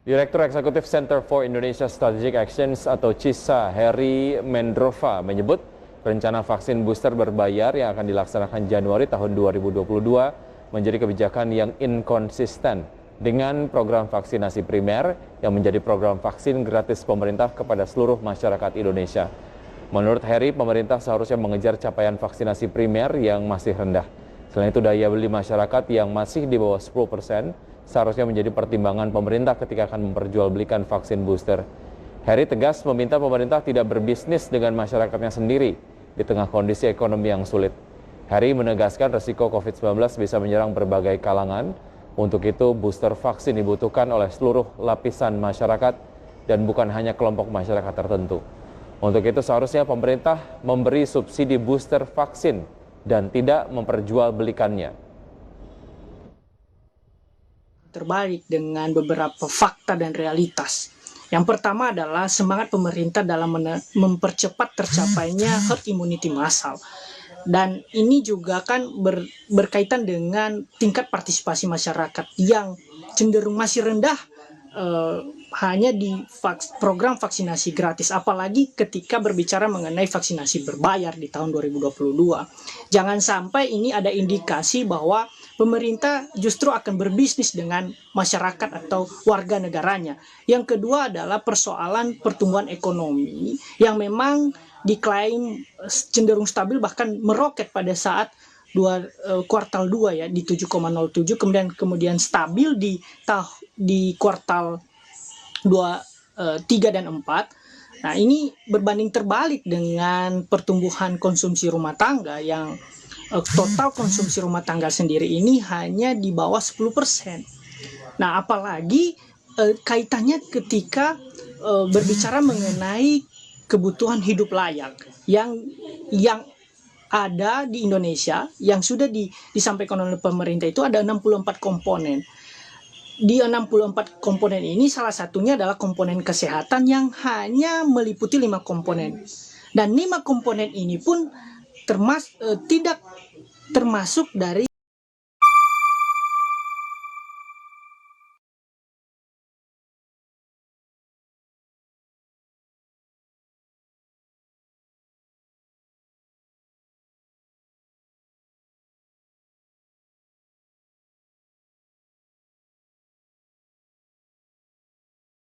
Direktur Eksekutif Center for Indonesia Strategic Actions atau CISA, Heri Mendrova menyebut rencana vaksin booster berbayar yang akan dilaksanakan Januari tahun 2022 menjadi kebijakan yang inkonsisten dengan program vaksinasi primer yang menjadi program vaksin gratis pemerintah kepada seluruh masyarakat Indonesia. Menurut Heri, pemerintah seharusnya mengejar capaian vaksinasi primer yang masih rendah. Selain itu, daya beli masyarakat yang masih di bawah 10% seharusnya menjadi pertimbangan pemerintah ketika akan memperjualbelikan vaksin booster. Heri tegas meminta pemerintah tidak berbisnis dengan masyarakatnya sendiri di tengah kondisi ekonomi yang sulit. Heri menegaskan resiko COVID-19 bisa menyerang berbagai kalangan. Untuk itu, booster vaksin dibutuhkan oleh seluruh lapisan masyarakat dan bukan hanya kelompok masyarakat tertentu. Untuk itu, seharusnya pemerintah memberi subsidi booster vaksin dan tidak memperjualbelikannya. Terbalik dengan beberapa fakta dan realitas. Yang pertama adalah semangat pemerintah dalam mempercepat tercapainya herd immunity massal. Dan ini juga kan berkaitan dengan tingkat partisipasi masyarakat yang cenderung masih rendah hanya di program vaksinasi gratis, apalagi ketika berbicara mengenai vaksinasi berbayar di tahun 2022. Jangan sampai ini ada indikasi bahwa pemerintah justru akan berbisnis dengan masyarakat atau warga negaranya. Yang kedua adalah persoalan pertumbuhan ekonomi yang memang diklaim cenderung stabil bahkan meroket pada saat kuartal 2 ya di 7,07, kemudian stabil di kuartal 2, 3 dan 4. Nah, ini berbanding terbalik dengan pertumbuhan konsumsi rumah tangga yang total konsumsi rumah tangga sendiri ini hanya di bawah 10%. Nah, apalagi kaitannya ketika berbicara mengenai kebutuhan hidup layak yang ada di Indonesia yang sudah disampaikan oleh pemerintah itu ada 64 komponen. Di 64 komponen ini salah satunya adalah komponen kesehatan yang hanya meliputi 5 komponen. Dan 5 komponen ini pun tidak termasuk dari